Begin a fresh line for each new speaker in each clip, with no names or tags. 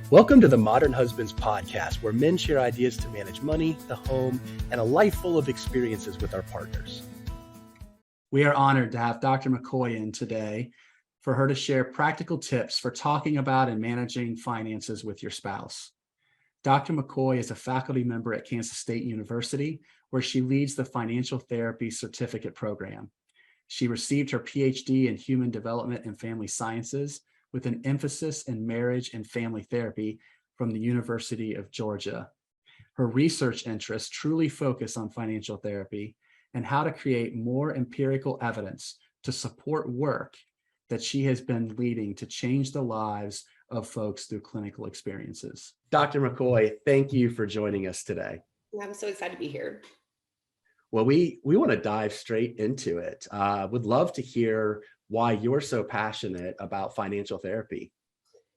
Welcome to the Modern Husbands podcast, where men share ideas to manage money, the home, and a life full of experiences with our partners.
We are honored to have Dr. McCoy in today for her to share practical tips for talking about and managing finances with your spouse. Dr. McCoy is a faculty member at Kansas State University, where she leads the Financial Therapy Certificate Program. She received her Ph.D. in Human Development and Family Sciences with an emphasis in marriage and family therapy from the University of Georgia. Her research interests truly focus on financial therapy and how to create more empirical evidence to support work that she has been leading to change the lives of folks through clinical experiences. Dr. McCoy, thank you for joining us today.
I'm so excited to be here.
Well, we want to dive straight into it. Would love to hear why you're so passionate about financial therapy.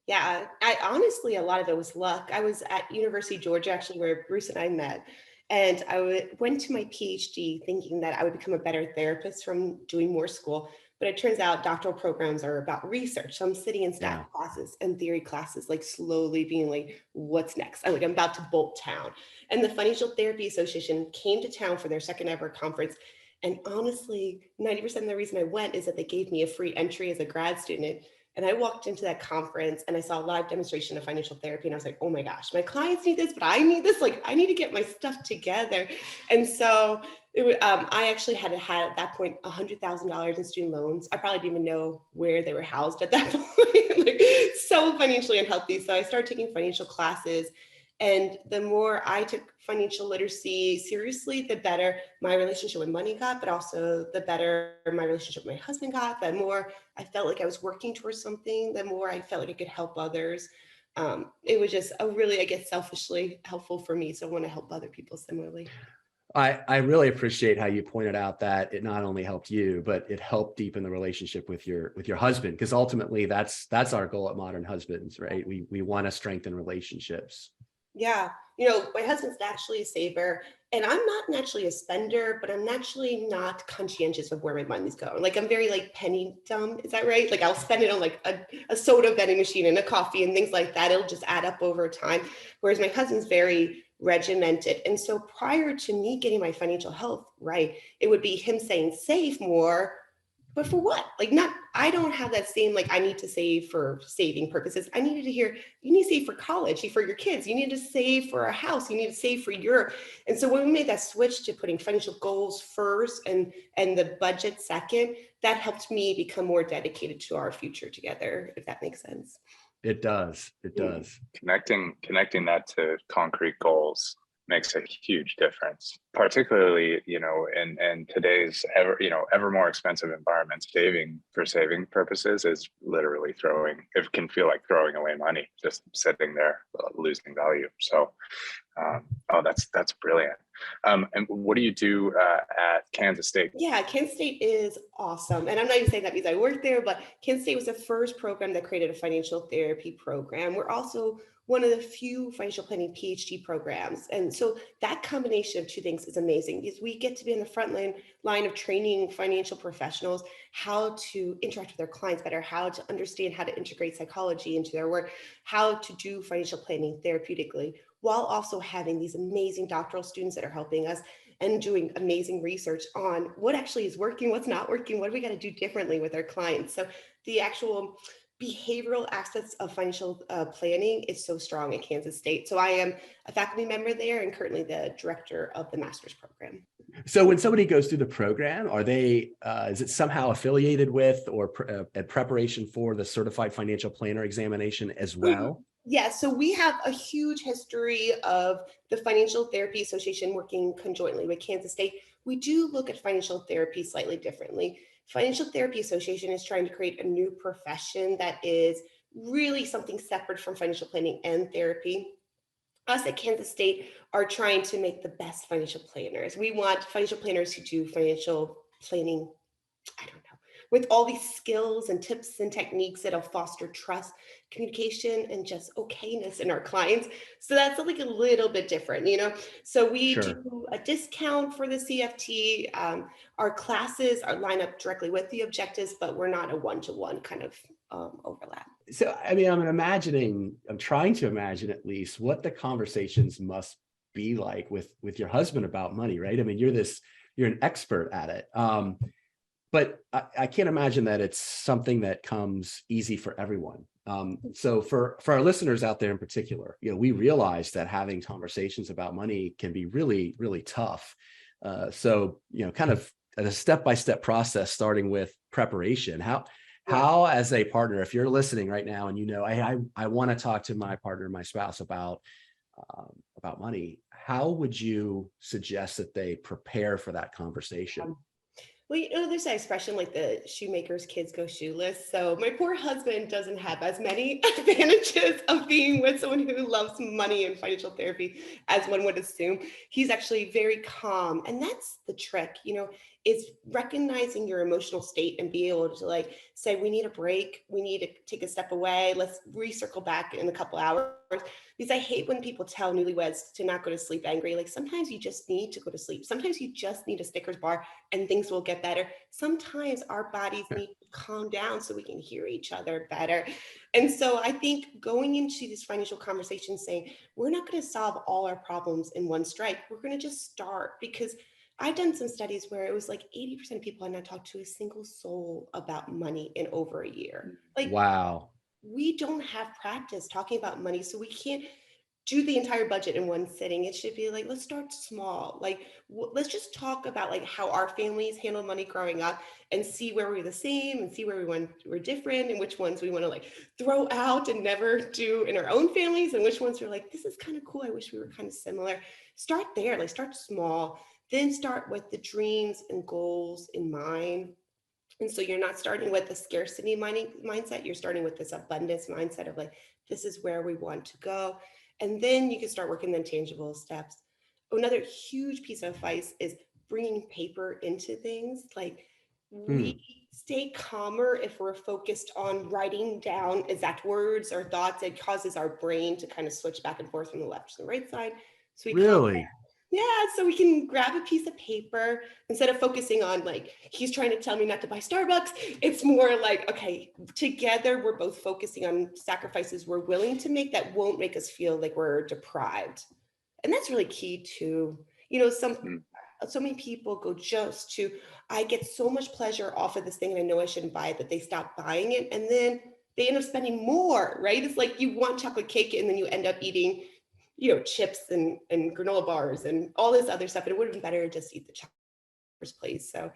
Yeah, I honestly, a lot of it was luck. I was at University of Georgia, actually, where Bruce and I met. And I went to my PhD thinking that I would become a better therapist from doing more school. But it turns out doctoral programs are about research. So I'm sitting in stat classes and theory classes, like slowly being like, what's next? I'm about to bolt town. And the Financial Therapy Association came to town for their second ever conference. And honestly, 90% of the reason I went is that they gave me a free entry as a grad student. And I walked into that conference and I saw a live demonstration of financial therapy. And I was like, oh my gosh, my clients need this, but I need this. Like, I need to get my stuff together. And so I actually had at that point $100,000 in student loans. I probably didn't even know where they were housed at that point, like, so financially unhealthy. So I started taking financial classes. And the more I took financial literacy seriously, the better my relationship with money got, but also the better my relationship with my husband got. The more I felt like I was working towards something, the more I felt like I could help others. It was just a really, I guess, selfishly helpful for me. So I want to help other people similarly.
I really appreciate how you pointed out that it not only helped you, but it helped deepen the relationship with your husband, because ultimately that's our goal at Modern Husbands, right? We want to strengthen relationships.
Yeah. My husband's naturally a saver, and I'm not naturally a spender, but I'm naturally not conscientious of where my money's going. Like, I'm very penny dumb. Is that right? Like, I'll spend it on a soda vending machine and a coffee and things like that. It'll just add up over time. Whereas my husband's very regimented. And so prior to me getting my financial health right, it would be him saying save more. But for what? I don't have that same, I need to save for saving purposes. I needed to hear, you need to save for college, for your kids. You need to save for a house. You need to save for And so when we made that switch to putting financial goals first and the budget second, that helped me become more dedicated to our future together, if that makes sense.
It does. It does.
Connecting that to concrete goals makes a huge difference, particularly, in today's ever more expensive environment. Saving for saving purposes is literally it can feel like throwing away money, just sitting there, losing value. So, that's brilliant. And what do you do at Kansas State?
Yeah, Kansas State is awesome. And I'm not even saying that because I worked there, but Kansas State was the first program that created a financial therapy program. We're also one of the few financial planning PhD programs. And so that combination of two things is amazing, because we get to be in the front line of training financial professionals how to interact with their clients better, how to understand how to integrate psychology into their work, how to do financial planning therapeutically, while also having these amazing doctoral students that are helping us and doing amazing research on what actually is working, what's not working, what do we got to do differently with our clients. So the actual behavioral aspects of financial planning is so strong at Kansas State. So I am a faculty member there and currently the director of the master's program.
So when somebody goes through the program, are they, is it somehow affiliated with or at preparation for the certified financial planner examination as well?
Yeah, so we have a huge history of the Financial Therapy Association working conjointly with Kansas State. We do look at financial therapy slightly differently. Financial Therapy Association is trying to create a new profession that is really something separate from financial planning and therapy. Us at Kansas State are trying to make the best financial planners. We want financial planners who do financial planning, with all these skills and tips and techniques that'll foster trust, communication, and just okayness in our clients. So that's a little bit different, So we do a discount for the CFT. Our classes are lined up directly with the objectives, but we're not a one-to-one kind of overlap.
So, I mean, I'm trying to imagine at least what the conversations must be like with your husband about money, right? I mean, you're an expert at it. But I can't imagine that it's something that comes easy for everyone. So for our listeners out there in particular, we realize that having conversations about money can be really, really tough. So, kind of a step-by-step process, starting with preparation. How as a partner, if you're listening right now and I want to talk to my partner, my spouse about money, how would you suggest that they prepare for that conversation?
Well, there's that expression like the shoemaker's kids go shoeless. So my poor husband doesn't have as many advantages of being with someone who loves money and financial therapy as one would assume. He's actually very calm. And that's the trick, is recognizing your emotional state and be able to say, we need a break. We need to take a step away. Let's recircle back in a couple hours. Because I hate when people tell newlyweds to not go to sleep angry. Like sometimes you just need to go to sleep. Sometimes you just need a Snickers bar and things will get better. Sometimes our bodies need to calm down so we can hear each other better. And so I think going into this financial conversation saying, we're not going to solve all our problems in one strike. We're going to just start, because I've done some studies where it was like 80% of people had not talked to a single soul about money in over a year.
Wow.
We don't have practice talking about money, so we can't do the entire budget in one sitting. It should be like, let's start small. Let's just talk about how our families handle money growing up and see where we're the same and see where we're different and which ones we want to throw out and never do in our own families and which ones are this is kind of cool. I wish we were kind of similar. Start there, start small, then start with the dreams and goals in mind. And so you're not starting with the scarcity mindset, you're starting with this abundance mindset of this is where we want to go. And then you can start working the tangible steps. Another huge piece of advice is bringing paper into things. We stay calmer if we're focused on writing down exact words or thoughts. It causes our brain to kind of switch back and forth from the left to the right side. So so we can grab a piece of paper instead of focusing on he's trying to tell me not to buy Starbucks. It's more okay, together we're both focusing on sacrifices we're willing to make that won't make us feel like we're deprived. And that's really key too. So many people go just to, I get so much pleasure off of this thing and I know I shouldn't buy it, that they stop buying it and then they end up spending more, right? It's you want chocolate cake and then you end up eating chips and granola bars and all this other stuff. And it would have been better to just eat the chocolate in the first place. So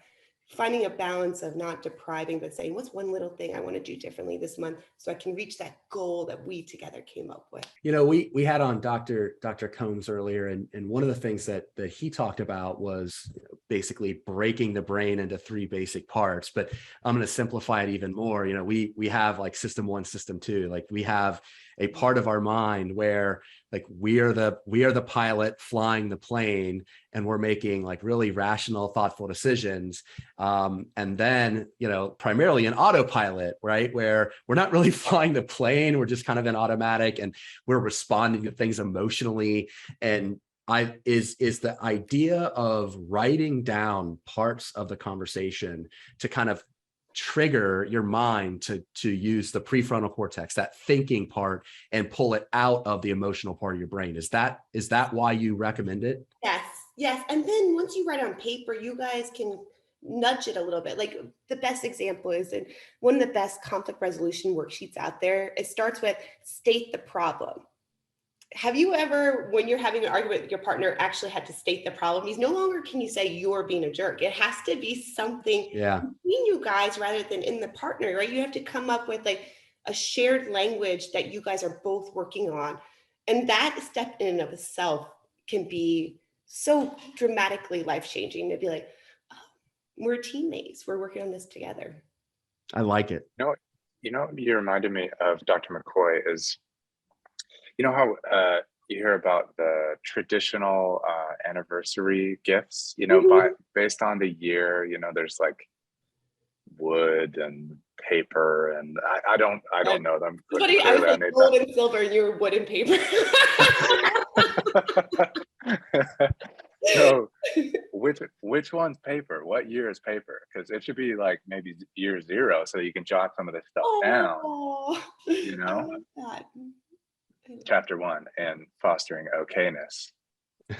finding a balance of not depriving, but saying, what's one little thing I want to do differently this month so I can reach that goal that we together came up with?
We had on Dr. Combs earlier, and one of the things that he talked about was basically breaking the brain into three basic parts. But I'm going to simplify it even more. We have system one, system two. We have a part of our mind where we are the pilot flying the plane, and we're making really rational, thoughtful decisions. And then, primarily an autopilot, right? Where we're not really flying the plane, we're just kind of in automatic and we're responding to things emotionally. And is the idea of writing down parts of the conversation to kind of trigger your mind to use the prefrontal cortex, that thinking part, and pull it out of the emotional part of your brain. Is that why you recommend it?
Yes. And then once you write on paper, you guys can nudge it a little bit. The best example is in one of the best conflict resolution worksheets out there. It starts with state the problem. Have you ever, when you're having an argument with your partner, actually had to state the problem? Because no longer can you say you're being a jerk. It has to be something between you guys rather than in the partner, right? You have to come up with a shared language that you guys are both working on. And that step in and of itself can be so dramatically life-changing. To be oh, we're teammates. We're working on this together.
I like it.
You reminded me of Dr. McCoy is, how you hear about the traditional anniversary gifts, based on the year, there's wood and paper, and I don't know them.
It's funny, I was gold and silver and you were wood and paper.
So which one's paper? What year is paper? Because it should be like maybe year 0, so you can jot some of this stuff down. You
I
know,
love that.
chapter 1 in fostering okayness.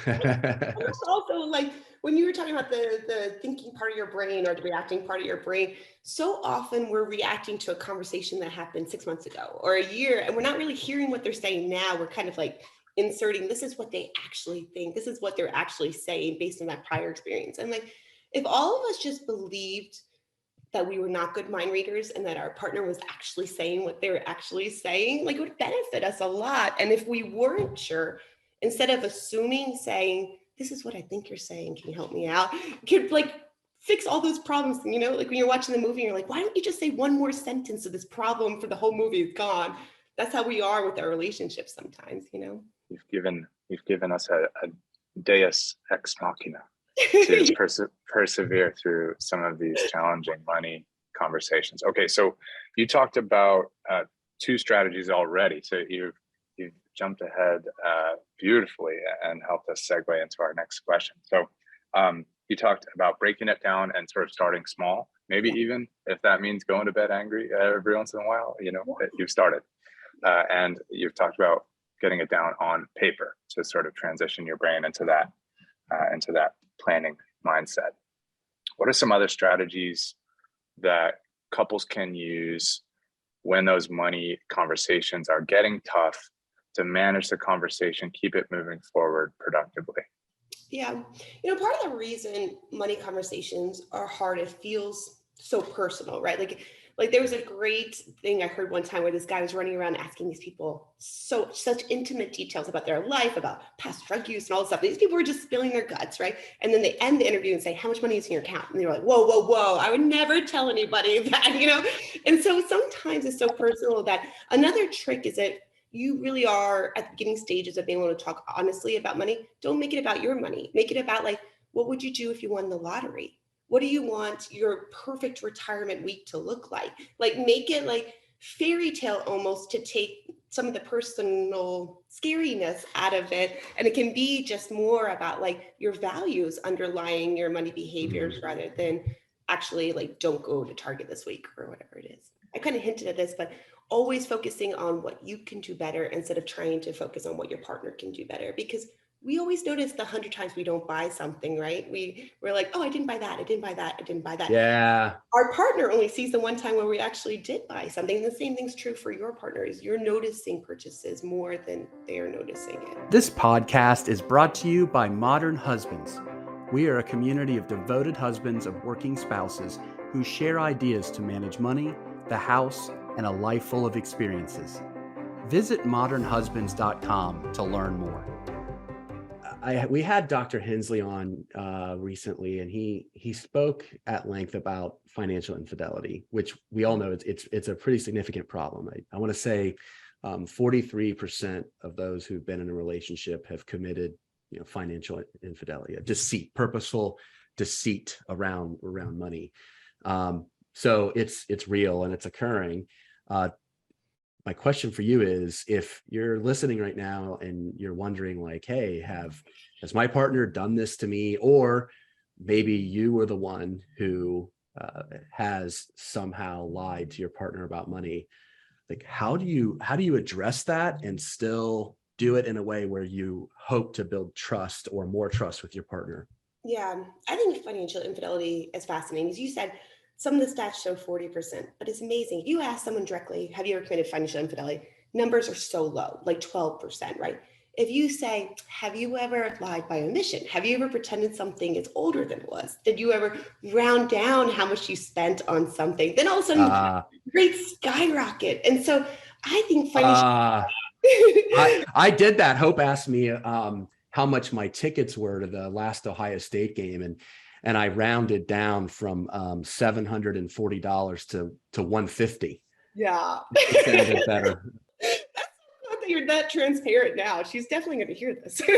That's also like when you were talking about the thinking part of your brain or the reacting part of your brain, so often we're reacting to a conversation that happened 6 months ago or a year, and we're not really hearing what they're saying now. We're kind of like inserting, this is what they actually think, this is what they're actually saying based on that prior experience. And like, if all of us just believed that we were not good mind readers and that our partner was actually saying what they were actually saying, like it would benefit us a lot. And if we weren't sure, instead of assuming, saying, this is what I think you're saying, can you help me out? Could like fix all those problems. You know, like when you're watching the movie, you're like, why don't you just say one more sentence so this problem for the whole movie is gone? That's how we are with our relationships sometimes, you know?
You've given us a deus ex machina to persevere through some of these challenging money conversations. Okay, so you talked about 2 strategies already. So you've jumped ahead beautifully and helped us segue into our next question. So you talked about breaking it down and sort of starting small, maybe even if that means going to bed angry every once in a while, you know, you've started. And you've talked about getting it down on paper to sort of transition your brain into that planning mindset. What are some other strategies that couples can use when those money conversations are getting tough to manage the conversation, keep it moving forward productively?
Yeah, you know, part of the reason money conversations are hard, it feels so personal, right? Like there was a great thing I heard one time where this guy was running around asking these people such intimate details about their life, about past drug use and all this stuff. These people were just spilling their guts, right? And then they end the interview and say, how much money is in your account? And they were like, whoa, whoa, whoa, I would never tell anybody that, you know? And so sometimes it's so personal that another trick is that you really are at the beginning stages of being able to talk honestly about money. Don't make it about your money. Make it about like, what would you do if you won the lottery? What do you want your perfect retirement week to look like? Like make it like fairy tale almost, to take some of the personal scariness out of it. And it can be just more about like your values underlying your money behaviors rather than actually like, don't go to Target this week or whatever it is. I kind of hinted at this, but always focusing on what you can do better instead of trying to focus on what your partner can do better. Because we always notice the 100 times we don't buy something, right? We're like, oh, I didn't buy that. I didn't buy that. I didn't buy that.
Yeah.
Our partner only sees the one time where we actually did buy something. And the same thing's true for your partners. You're noticing purchases more than they're noticing it.
This podcast is brought to you by Modern Husbands. We are a community of devoted husbands of working spouses who share ideas to manage money, the house, and a life full of experiences. Visit modernhusbands.com to learn more.
We had Dr. Hensley on recently, and he spoke at length about financial infidelity, which we all know it's a pretty significant problem. I want to say 43% of those who've been in a relationship have committed, financial infidelity, purposeful deceit around money. So it's real and it's occurring. My question for you is, if you're listening right now and you're wondering like, hey, has my partner done this to me? Or maybe you were the one who has somehow lied to your partner about money. Like, how do you address that and still do it in a way where you hope to build trust or more trust with your partner?
Yeah, I think financial infidelity is fascinating. As you said, some of the stats show 40%, but it's amazing. If you ask someone directly, have you ever committed financial infidelity? Numbers are so low, like 12%, right? If you say, have you ever lied by omission? Have you ever pretended something is older than it was? Did you ever round down how much you spent on something? Then all of a sudden, rates skyrocket. And so I think financial...
I did that. Hope asked me how much my tickets were to the last Ohio State game, and I rounded down from $740 to $150.
Yeah.
It sounded better.
You're that transparent now. She's definitely going to hear this. But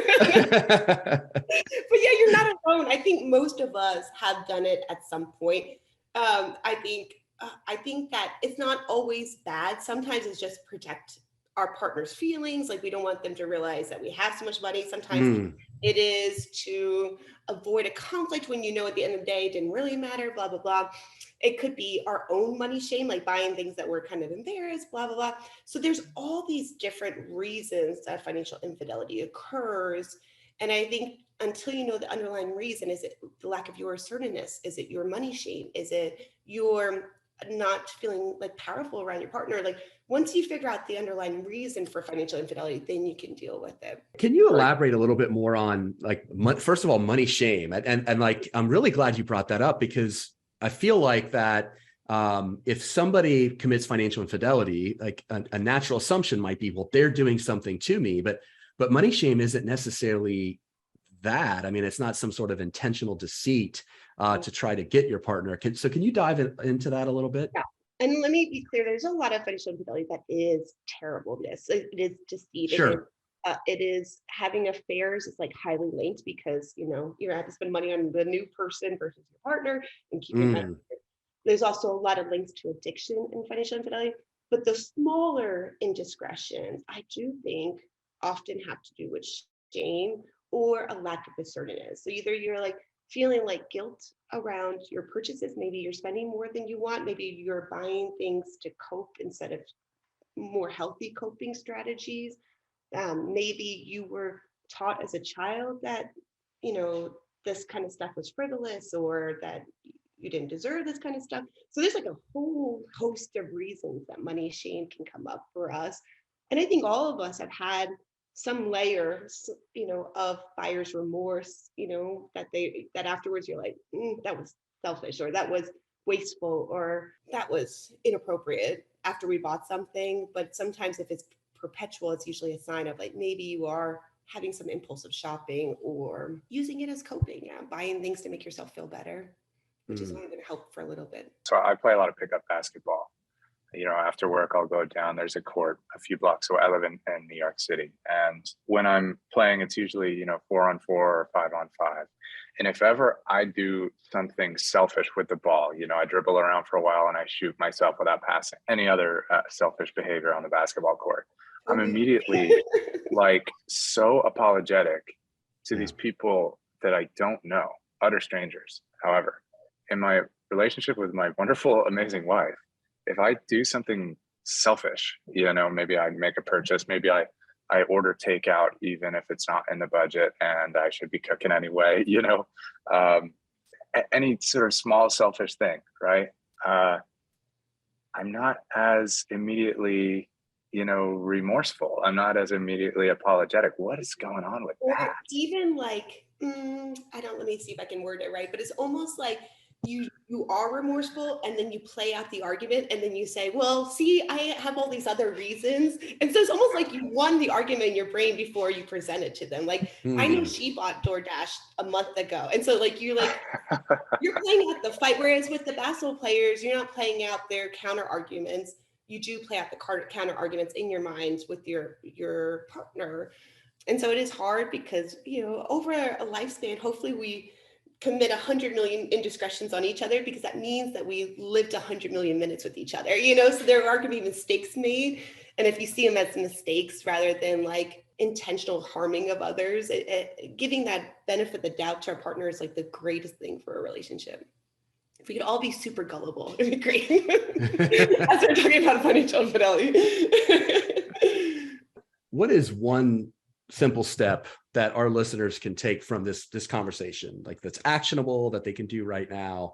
yeah, you're not alone. I think most of us have done it at some point. I think that it's not always bad. Sometimes it's just protect our partner's feelings. Like, we don't want them to realize that we have so much money. Sometimes It is to avoid a conflict when you know at the end of the day it didn't really matter, blah, blah, blah. It could be our own money shame, like buying things that we're kind of embarrassed, blah, blah, blah. So there's all these different reasons that financial infidelity occurs. And I think until you know the underlying reason, is it the lack of your assertiveness? Is it your money shame? Is it your not feeling like powerful around your partner? Like once you figure out the underlying reason for financial infidelity, then you can deal with it.
Can you elaborate a little bit more on like, first of all, money shame? And like, I'm really glad you brought that up, because I feel like that if somebody commits financial infidelity, like a natural assumption might be, well, they're doing something to me, but money shame isn't necessarily that. I mean, it's not some sort of intentional deceit to try to get your partner. So can you dive into that a little bit?
Yeah. And let me be clear, there's a lot of financial infidelity that is terribleness. It is deceit.
Sure.
It is having affairs. It's like highly linked, because, you know, you're going to have to spend money on the new person versus your partner and keeping money. There's also a lot of links to addiction and financial infidelity. But the smaller indiscretions, I do think, often have to do with shame or a lack of assertiveness. So either you're like feeling like guilt around your purchases, maybe you're spending more than you want, maybe you're buying things to cope instead of more healthy coping strategies. Maybe you were taught as a child that, you know, this kind of stuff was frivolous, or that you didn't deserve this kind of stuff. So there's like a whole host of reasons that money shame can come up for us. And I think all of us have had some layers, you know, of buyer's remorse, you know, that afterwards you're like, that was selfish, or that was wasteful, or that was inappropriate after we bought something. But sometimes if it's perpetual, it's usually a sign of like, maybe you are having some impulsive shopping or using it as coping, buying things to make yourself feel better, which is only going to help for a little bit.
So I play a lot of pickup basketball. You know, after work, I'll go down. There's a court a few blocks away. I live in New York City. And when I'm playing, it's usually, you know, 4-on-4 or 5-on-5. And if ever I do something selfish with the ball, you know, I dribble around for a while and I shoot myself without passing, any other selfish behavior on the basketball court, I'm immediately like so apologetic to these people that I don't know, utter strangers. However, in my relationship with my wonderful, amazing wife, if I do something selfish, you know, maybe I make a purchase, maybe I order takeout, even if it's not in the budget and I should be cooking anyway, you know, any sort of small selfish thing, right? I'm not as immediately, you know, remorseful. I'm not as immediately apologetic. What is going on with that?
Even like, let me see if I can word it right, but it's almost like you are remorseful, and then you play out the argument, and then you say, well, see, I have all these other reasons. And so it's almost like you won the argument in your brain before you present it to them. Like, I know she bought DoorDash a month ago. And so like, you're playing out the fight. Whereas with the basketball players, you're not playing out their counter arguments. You do play out the counter arguments in your minds with your partner. And so it is hard because, you know, over a lifespan, hopefully we commit 100 million indiscretions on each other, because that means that we lived 100 million minutes with each other, you know, so there are going to be mistakes made. And if you see them as mistakes rather than like intentional harming of others, giving that benefit of the doubt to our partner is like the greatest thing for a relationship. If we could all be super gullible, it'd be great. As we're talking about financial infidelity.
What is one simple step that our listeners can take from this conversation, like that's actionable, that they can do right now,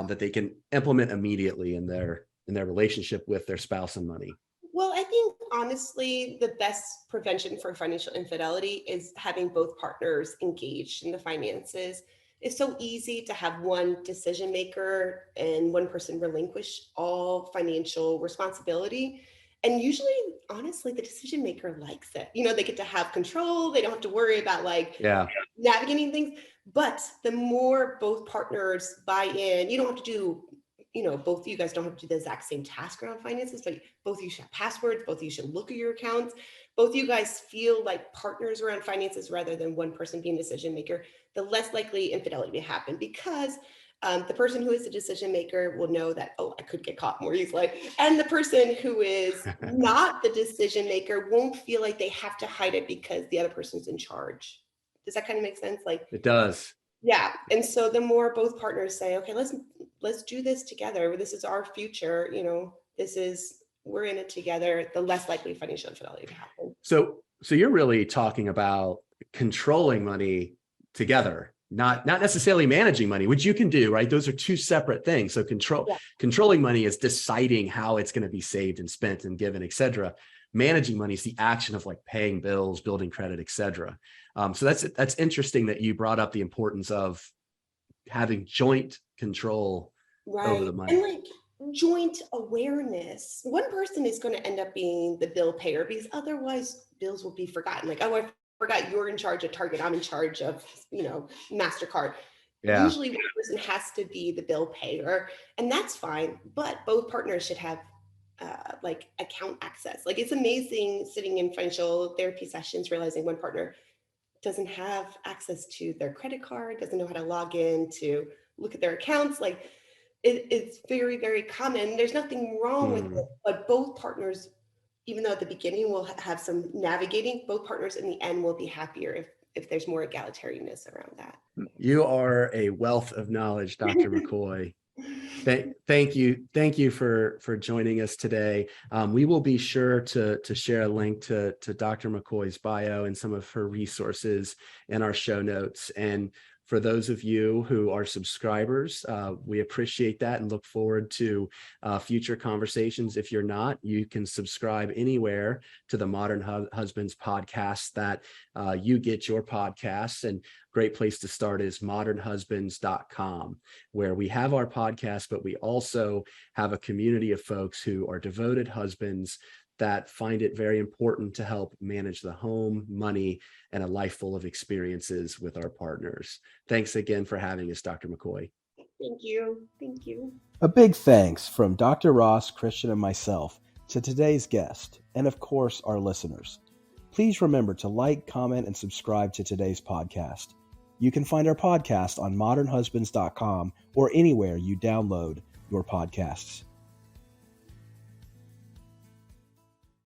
that they can implement immediately in their relationship with their spouse and money?
Well, I think honestly, the best prevention for financial infidelity is having both partners engaged in the finances. It's so easy to have one decision maker and one person relinquish all financial responsibility. And usually, honestly, the decision maker likes it. You know, they get to have control. They don't have to worry about navigating things. But the more both partners buy in, you don't have to do, you know, both of you guys don't have to do the exact same task around finances, but both of you should have passwords. Both of you should look at your accounts. Both of you guys feel like partners around finances rather than one person being decision maker, the less likely infidelity to happen, because the person who is the decision maker will know that, oh, I could get caught more easily. And the person who is not the decision maker won't feel like they have to hide it because the other person's in charge. Does that kind of make sense? Like,
It does.
yeah. And so the more both partners say, okay, let's do this together. This is our future. We're in it together. The less likely financial infidelity to happen.
So you're really talking about controlling money together, not necessarily managing money, which you can do, right? Those are two separate things. So controlling money is deciding how it's going to be saved and spent and given, et cetera. Managing money is the action of like paying bills, building credit, et cetera. So that's interesting that you brought up the importance of having joint control over the money.
And like joint awareness. One person is going to end up being the bill payer because otherwise bills will be forgotten. Like, oh, I forgot you're in charge of Target. I'm in charge of, MasterCard. Yeah. Usually one person has to be the bill payer, and that's fine. But both partners should have like account access. Like, it's amazing sitting in financial therapy sessions, realizing one partner doesn't have access to their credit card, doesn't know how to log in to look at their accounts. Like, it's very, very common. There's nothing wrong with it, but both partners, even though at the beginning we'll have some navigating, both partners in the end will be happier if there's more egalitarianness around that.
You are a wealth of knowledge, Dr. McCoy. Thank you for joining us today. We will be sure to share a link to Dr. McCoy's bio and some of her resources in our show notes. And for those of you who are subscribers, we appreciate that and look forward to future conversations. If you're not, you can subscribe anywhere to the Modern Husbands podcast that you get your podcasts. And great place to start is modernhusbands.com, where we have our podcast, but we also have a community of folks who are devoted husbands that find it very important to help manage the home, money, and a life full of experiences with our partners. Thanks again for having us, Dr. McCoy.
Thank you. Thank you.
A big thanks from Dr. Ross, Christian, and myself to today's guest, and of course, our listeners. Please remember to like, comment, and subscribe to today's podcast. You can find our podcast on modernhusbands.com or anywhere you download your podcasts.